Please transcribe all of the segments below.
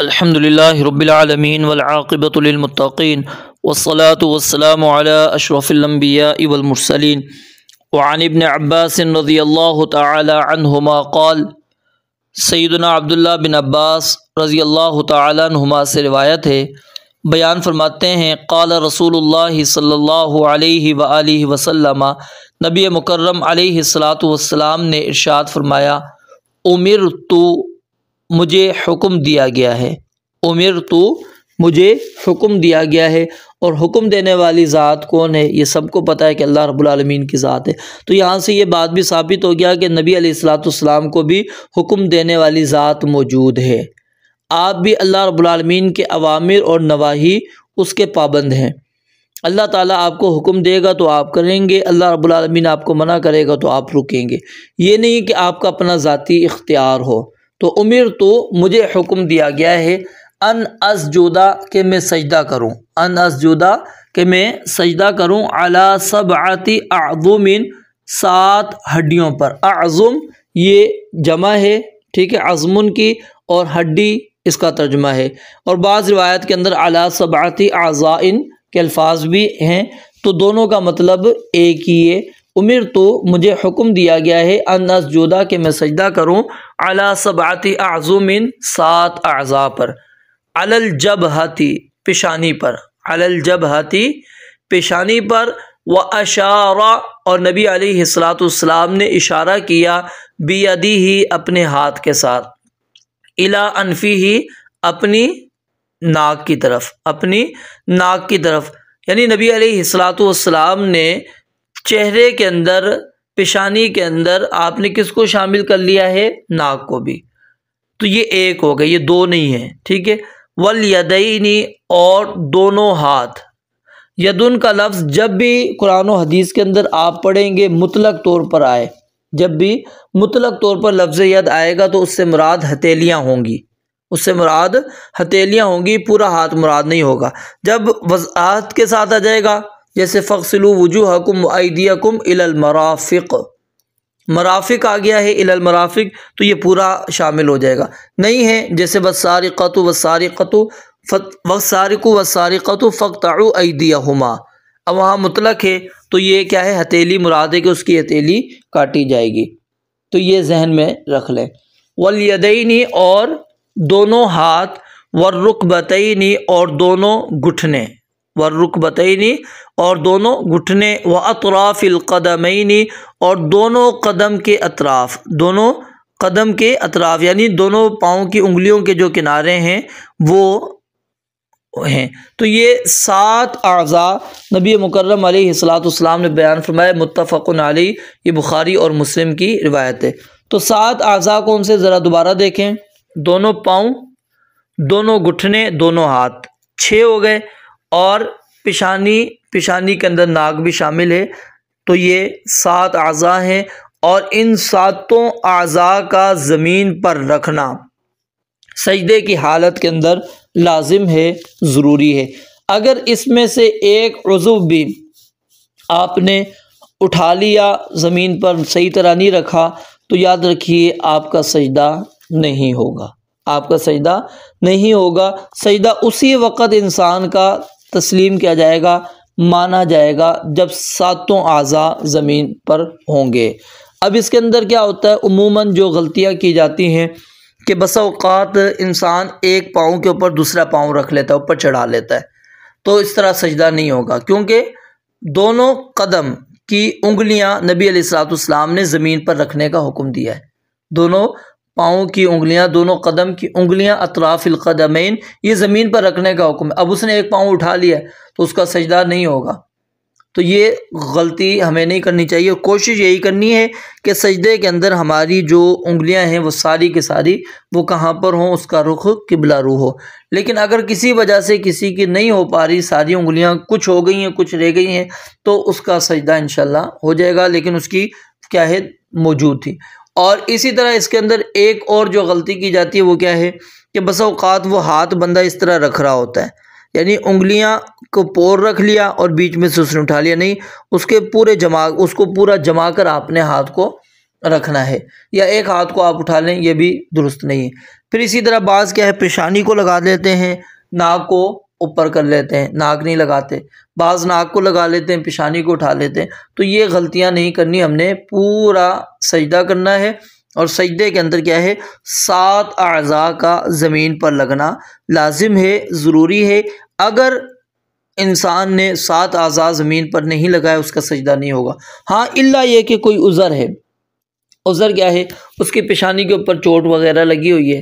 الحمدللہ رب العالمین والعاقبۃ للمتقین والصلاة والسلام علی اشرف الانبیاء والمرسلین وعن ابن عباس رضی اللہ تعالی عنہما قال سیدنا عبداللہ بن عباس رضی اللہ تعالی عنہما سے روایت ہے، بیان فرماتے ہیں قال رسول اللہ صلی اللہ علیہ وآلہ وسلم، نبی مکرم علیہ الصلاۃ والسلام نے ارشاد فرمایا، امرت مجھے حکم دیا گیا ہے، امرت مجھے حکم دیا گیا ہے۔ اور حکم دینے والی ذات کون ہے؟ یہ سب کو پتہ ہے کہ اللہ رب العالمین کی ذات ہے۔ تو یہاں سے یہ بات بھی ثابت ہو گیا کہ نبی علیہ الصلاۃ والسلام کو بھی حکم دینے والی ذات موجود ہے۔ آپ بھی اللہ رب العالمین کے اوامر اور نواہی اس کے پابند ہیں۔ اللہ تعالیٰ آپ کو حکم دے گا تو آپ کریں گے، اللہ رب العالمین آپ کو منع کرے گا تو آپ رکیں گے۔ یہ نہیں کہ آپ کا اپنا ذاتی اختیار ہو۔ تو امرت مجھے حکم دیا گیا ہے ان اسجدا کہ میں سجدہ کروں، ان اسجدا کہ میں سجدہ کروں علی سبعۃ اعظم 7 ہڈیوں پر۔ اعظم یہ جمع ہے، ٹھیک ہے، عظم کی، اور ہڈی اس کا ترجمہ ہے۔ اور بعض روایت کے اندر علی سبعۃ اعضاء کے الفاظ بھی ہیں، تو دونوں کا مطلب ایک ہی ہے۔ امرت مجھے حکم دیا گیا ہے ان اسجدا کہ میں سجدہ کروں علی سبعۃ اعظم 7 اعضاء پر، علی الجبہۃ پیشانی پر، علی الجبہۃ پیشانی پر، واشار اور نبی علیہ الصلاۃ والسلام نے اشارہ کیا بیدہ اپنے ہاتھ کے ساتھ، الی انفہ اپنی ناک کی طرف، اپنی ناک کی طرف، یعنی نبی علیہ الصلاۃ والسلام نے چہرے کے اندر، پیشانی کے اندر آپ نے کس کو شامل کر لیا ہے؟ ناک کو بھی۔ تو یہ ایک ہو گئے، یہ دو نہیں ہیں، ٹھیک ہے۔ والیدین اور دونوں ہاتھ۔ یدن کا لفظ جب بھی قرآن و حدیث کے اندر آپ پڑھیں گے مطلق طور پر آئے، جب بھی مطلق طور پر لفظ ید آئے گا تو اس سے مراد ہتھیلیاں ہوں گی، اس سے مراد ہتھیلیاں ہوں گی، پورا ہاتھ مراد نہیں ہوگا۔ جب وضاحت کے ساتھ آ جائے گا جیسے فَاغْسِلُوا وُجُوهَكُمْ وَأَيْدِيَكُمْ إِلَى الْمَرَافِقِ، مرافق آ گیا ہے إِلَى الْمَرَافِقِ، تو یہ پورا شامل ہو جائے گا۔ نہیں ہے جیسے وَالسَّارِقَةُ وَالسَّارِقَةُ وَالسَّارِقُ وَالسَّارِقَةُ فَاقْطَعُوا أَيْدِيَهُمَا، اب وہاں مطلق ہے تو یہ کیا ہے؟ ہتھیلی مراد ہے کہ اس کی ہتھیلی کاٹی جائے گی، تو یہ ذہن میں رکھ لیں۔ وَالْيَدَيْنِ اور دونوں ہاتھ، وَالرُّكْبَتَيْنِ اور دونوں گھٹنے، والرکبتین اور دونوں گھٹنے، واطراف القدمین اور دونوں قدم کے اطراف، دونوں قدم کے اطراف یعنی دونوں پاؤں کی انگلیوں کے جو کنارے ہیں وہ ہیں۔ تو یہ 7 اعضاء نبی مکرم علیہ الصلاۃ والسلام نے بیان فرمایا، متفق علیہ، یہ بخاری اور مسلم کی روایت ہے۔ تو 7 اعضاء کون سے؟ ذرا دوبارہ دیکھیں، دونوں پاؤں، دونوں گھٹنے، دونوں ہاتھ، 6 ہو گئے، اور پیشانی کے اندر ناک بھی شامل ہے، تو یہ 7 اعضاء ہیں۔ اور ان 7 اعضاء کا زمین پر رکھنا سجدے کی حالت کے اندر لازم ہے، ضروری ہے۔ اگر اس میں سے ایک عضو بھی آپ نے اٹھا لیا، زمین پر صحیح طرح نہیں رکھا، تو یاد رکھیے آپ کا سجدہ نہیں ہوگا، آپ کا سجدہ نہیں ہوگا۔ سجدہ اسی وقت انسان کا تسلیم کیا جائے گا، مانا جائے گا، جب 7 اعضاء زمین پر ہوں گے۔ اب اس کے اندر کیا ہوتا ہے؟ عموماً جو غلطیاں کی جاتی ہیں کہ بسا اوقات انسان ایک پاؤں کے اوپر دوسرا پاؤں رکھ لیتا ہے، اوپر چڑھا لیتا ہے، تو اس طرح سجدہ نہیں ہوگا، کیونکہ دونوں قدم کی انگلیاں نبی علیہ الصلوۃ والسلام نے زمین پر رکھنے کا حکم دیا ہے۔ دونوں پاؤں کی انگلیاں، دونوں قدم کی انگلیاں، اطراف القدمین، یہ زمین پر رکھنے کا حکم ہے۔ اب اس نے ایک پاؤں اٹھا لیا تو اس کا سجدہ نہیں ہوگا۔ تو یہ غلطی ہمیں نہیں کرنی چاہیے، کوشش یہی کرنی ہے کہ سجدے کے اندر ہماری جو انگلیاں ہیں وہ ساری کی ساری وہ کہاں پر ہوں؟ اس کا رخ قبلہ رو ہو۔ لیکن اگر کسی وجہ سے کسی کی نہیں ہو پا رہی، ساری انگلیاں کچھ ہو گئی ہیں، کچھ رہ گئی ہیں، تو اس کا سجدہ انشاءاللہ ہو جائے گا، لیکن اس کی کیا ہے؟ موجود تھی۔ اور اسی طرح اس کے اندر ایک اور جو غلطی کی جاتی ہے وہ کیا ہے کہ بسا اوقات وہ ہاتھ بندہ اس طرح رکھ رہا ہوتا ہے، یعنی انگلیاں کو پور رکھ لیا اور بیچ میں سے اس نے اٹھا لیا، نہیں، اس کو پورا جما کر آپ نے ہاتھ کو رکھنا ہے، یا ایک ہاتھ کو آپ اٹھا لیں، یہ بھی درست نہیں ہے۔ پھر اسی طرح بعض کیا ہے پیشانی کو لگا لیتے ہیں، ناک کو اوپر کر لیتے ہیں، ناک نہیں لگاتے، بعض ناک کو لگا لیتے ہیں، پیشانی کو اٹھا لیتے ہیں۔ تو یہ غلطیاں نہیں کرنی، ہم نے پورا سجدہ کرنا ہے، اور سجدے کے اندر کیا ہے 7 اعضاء کا زمین پر لگنا لازم ہے، ضروری ہے۔ اگر انسان نے 7 اعضاء زمین پر نہیں لگائے اس کا سجدہ نہیں ہوگا۔ ہاں الا یہ کہ کوئی عذر ہے، عذر کیا ہے، اس کی پیشانی کے اوپر چوٹ وغیرہ لگی ہوئی ہے،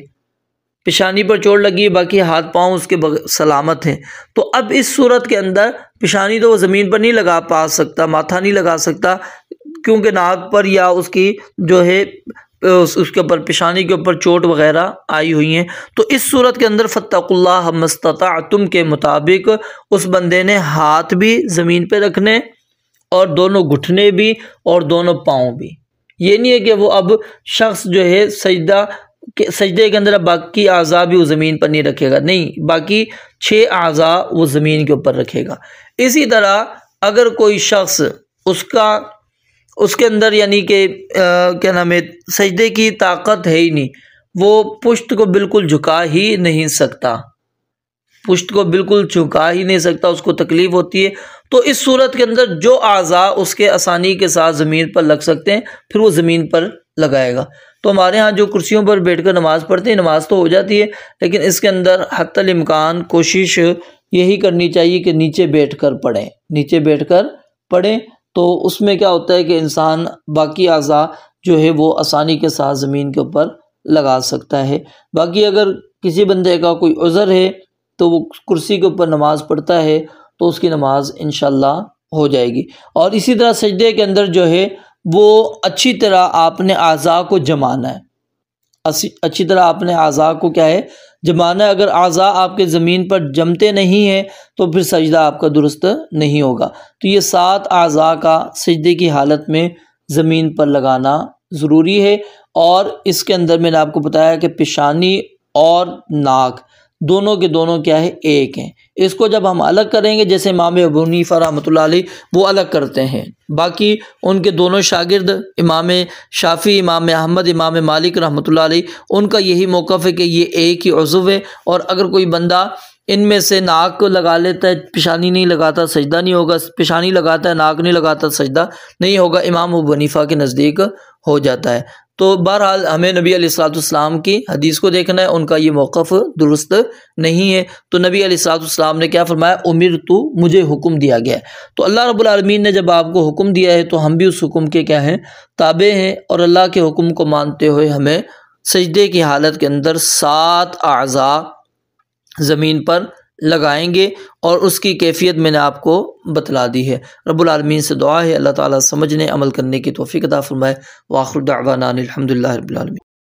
پیشانی پر چوٹ لگی ہے، باقی ہاتھ پاؤں اس کے سلامت ہیں، تو اب اس صورت کے اندر پیشانی تو وہ زمین پر نہیں لگا پا سکتا، ماتھا نہیں لگا سکتا، کیونکہ ناک پر یا اس کی جو ہے اس کے اوپر پیشانی کے اوپر چوٹ وغیرہ آئی ہوئی ہیں۔ تو اس صورت کے اندر فاتقوا اللہ ما استطعتم کے مطابق اس بندے نے ہاتھ بھی زمین پہ رکھنے، اور دونوں گھٹنے بھی، اور دونوں پاؤں بھی۔ یہ نہیں ہے کہ وہ اب شخص جو ہے سجدے کے اندر اب باقی اعضاء بھی وہ زمین پر نہیں رکھے گا، نہیں، باقی 6 اعضاء وہ زمین کے اوپر رکھے گا۔ اسی طرح اگر کوئی شخص اس کے اندر یعنی کہ کیا نام ہے سجدے کی طاقت ہے ہی نہیں، وہ پشت کو بالکل جھکا ہی نہیں سکتا، پشت کو بالکل جھکا ہی نہیں سکتا، اس کو تکلیف ہوتی ہے، تو اس صورت کے اندر جو اعضاء اس کے آسانی کے ساتھ زمین پر لگ سکتے ہیں پھر وہ زمین پر لگائے گا۔ تو ہمارے ہاں جو کرسیوں پر بیٹھ کر نماز پڑھتے ہیں، نماز تو ہو جاتی ہے، لیکن اس کے اندر حتی الامکان کوشش یہی کرنی چاہیے کہ نیچے بیٹھ کر پڑھیں، نیچے بیٹھ کر پڑھیں، تو اس میں کیا ہوتا ہے کہ انسان باقی اعضاء جو ہے وہ آسانی کے ساتھ زمین کے اوپر لگا سکتا ہے۔ باقی اگر کسی بندے کا کوئی عذر ہے تو وہ کرسی کے اوپر نماز پڑھتا ہے تو اس کی نماز انشاءاللہ ہو جائے گی۔ اور اسی طرح سجدے کے اندر جو ہے وہ اچھی طرح آپ نے اعضاء کو جمانا ہے، اچھی طرح آپ نے اعضاء کو کیا ہے جمانا ہے۔ اگر اعضاء آپ کے زمین پر جمتے نہیں ہیں تو پھر سجدہ آپ کا درست نہیں ہوگا۔ تو یہ 7 اعضاء کا سجدے کی حالت میں زمین پر لگانا ضروری ہے، اور اس کے اندر میں نے آپ کو بتایا کہ پیشانی اور ناک دونوں کے دونوں کیا ہے ایک ہیں۔ اس کو جب ہم الگ کریں گے، جیسے امام ابو حنیفہ رحمۃ اللہ علیہ وہ الگ کرتے ہیں، باقی ان کے دونوں شاگرد امام شافعی، امام احمد، امام مالک رحمۃ اللہ علیہ ان کا یہی موقف ہے کہ یہ ایک ہی عضو ہے، اور اگر کوئی بندہ ان میں سے ناک کو لگا لیتا ہے، پیشانی نہیں لگاتا، سجدہ نہیں ہوگا، پیشانی لگاتا ہے، ناک نہیں لگاتا، سجدہ نہیں ہوگا، امام ابو حنیفہ کے نزدیک ہو جاتا ہے۔ تو بہرحال ہمیں نبی علیہ الصلوۃ والسلام کی حدیث کو دیکھنا ہے، ان کا یہ موقف درست نہیں ہے۔ تو نبی علیہ الصلوۃ والسلام نے کیا فرمایا، امرت، مجھے حکم دیا گیا ہے۔ تو اللہ رب العالمین نے جب آپ کو حکم دیا ہے تو ہم بھی اس حکم کے کیا ہیں تابع ہیں، اور اللہ کے حکم کو مانتے ہوئے ہمیں سجدے کی حالت کے اندر 7 اعضاء زمین پر لگائیں گے، اور اس کی کیفیت میں نے آپ کو بتلا دی ہے۔ رب العالمین سے دعا ہے اللہ تعالیٰ سمجھنے عمل کرنے کی توفیق عطا فرمائے۔ وآخر دعوانا الحمدللہ رب العالمین۔